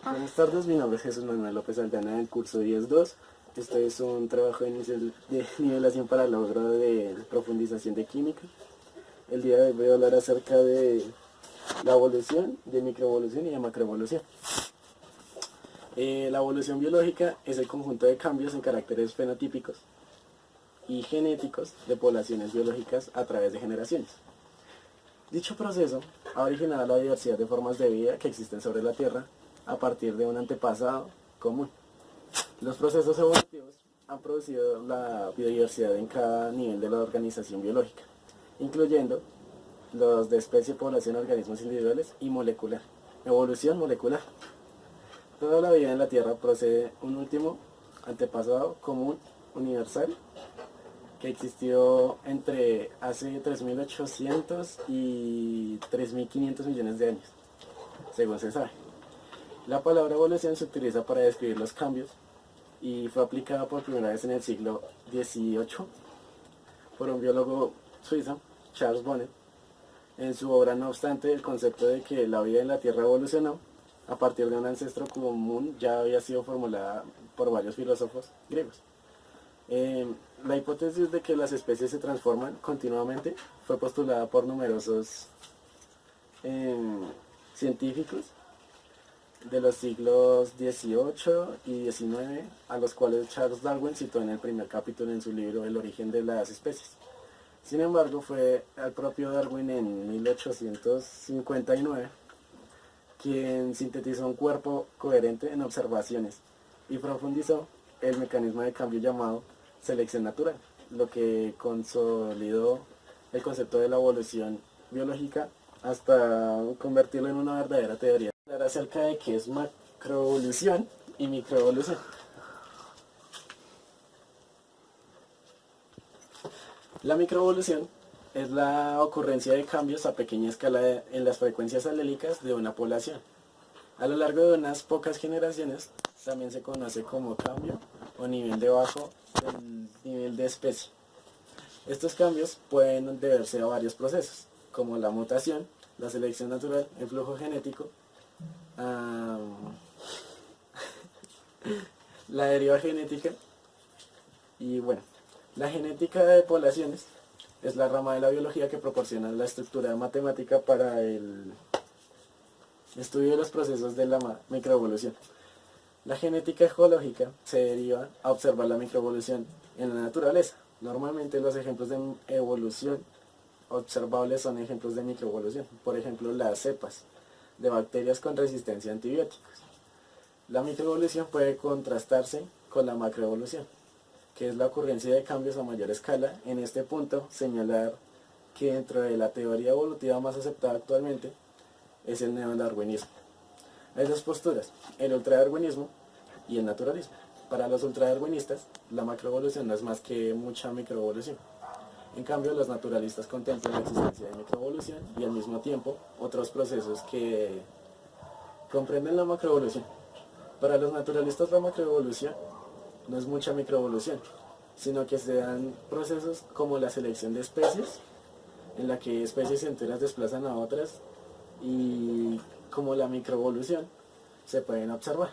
Buenas tardes, mi nombre es Jesús Manuel López Aldana del curso 10.2. Este es un trabajo de nivelación para logro de profundización de química. El día de hoy voy a hablar acerca de la evolución, de microevolución y de macroevolución. La evolución biológica es el conjunto de cambios en caracteres fenotípicos y genéticos de poblaciones biológicas a través de generaciones. Dicho proceso ha originado la diversidad de formas de vida que existen sobre la Tierra a partir de un antepasado común. Los procesos evolutivos han producido la biodiversidad en cada nivel de la organización biológica, incluyendo los de especie, población, organismos individuales y molecular. Evolución molecular. Toda la vida en la Tierra procede un último antepasado común universal que existió entre hace 3.800 y 3.500 millones de años, según se sabe. La palabra evolución se utiliza para describir los cambios y fue aplicada por primera vez en el siglo XVIII por un biólogo suizo, Charles Bonnet. En su obra, no obstante, el concepto de que la vida en la Tierra evolucionó a partir de un ancestro común ya había sido formulada por varios filósofos griegos. La hipótesis de que las especies se transforman continuamente fue postulada por numerosos científicos de los siglos XVIII y XIX, a los cuales Charles Darwin citó en el primer capítulo en su libro El origen de las especies. Sin embargo, fue el propio Darwin en 1859 quien sintetizó un cuerpo coherente en observaciones y profundizó el mecanismo de cambio llamado selección natural, lo que consolidó el concepto de la evolución biológica hasta convertirlo en una verdadera teoría. Hablar acerca de qué es macroevolución y microevolución. La microevolución es la ocurrencia de cambios a pequeña escala en las frecuencias alélicas de una población. A lo largo de unas pocas generaciones también se conoce como cambio o nivel de bajo del nivel de especie. Estos cambios pueden deberse a varios procesos, como la mutación, la selección natural, el flujo genético, la deriva genética y bueno, la genética de poblaciones es la rama de la biología que proporciona la estructura matemática para el estudio de los procesos de la microevolución. La genética geológica se deriva a observar la microevolución en la naturaleza. Normalmente los ejemplos de evolución observables son ejemplos de microevolución, por ejemplo las cepas de bacterias con resistencia a antibióticos. La microevolución puede contrastarse con la macroevolución, que es la ocurrencia de cambios a mayor escala. En este punto, señalar que dentro de la teoría evolutiva más aceptada actualmente es el neodarwinismo. Hay dos posturas, el ultradarwinismo y el naturalismo. Para los ultradarwinistas, la macroevolución no es más que mucha microevolución. En cambio, los naturalistas contemplan la existencia de microevolución y al mismo tiempo otros procesos que comprenden la macroevolución. Para los naturalistas la macroevolución no es mucha microevolución, sino que se dan procesos como la selección de especies, en la que especies enteras desplazan a otras, y como la microevolución se pueden observar.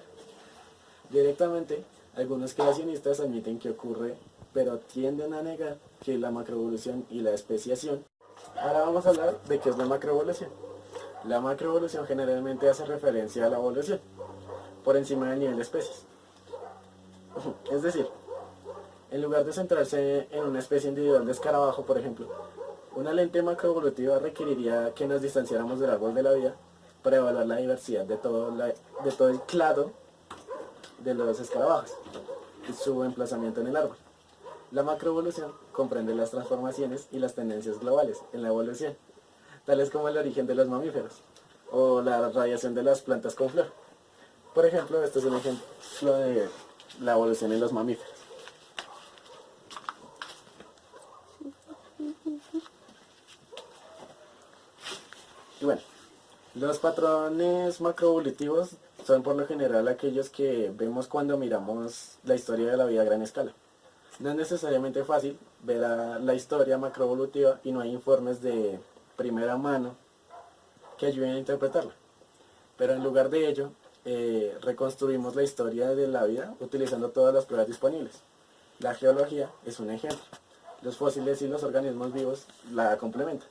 Directamente, algunos creacionistas admiten que ocurre, pero tienden a negar que la macroevolución y la especiación. Ahora vamos a hablar de qué es la macroevolución. La macroevolución generalmente hace referencia a la evolución por encima del nivel de especies. Es decir, en lugar de centrarse en una especie individual de escarabajo, por ejemplo, una lente macroevolutiva requeriría que nos distanciáramos del árbol de la vida para evaluar la diversidad de todo el clado de los escarabajos y su emplazamiento en el árbol. La macroevolución comprende las transformaciones y las tendencias globales en la evolución, tales como el origen de los mamíferos o la radiación de las plantas con flor. Por ejemplo, este es un ejemplo de la evolución en los mamíferos. Y bueno, los patrones macroevolutivos son por lo general aquellos que vemos cuando miramos la historia de la vida a gran escala. No es necesariamente fácil ver la historia macroevolutiva y no hay informes de primera mano que ayuden a interpretarla. Pero en lugar de ello, reconstruimos la historia de la vida utilizando todas las pruebas disponibles. La geología es un ejemplo. Los fósiles y los organismos vivos la complementan.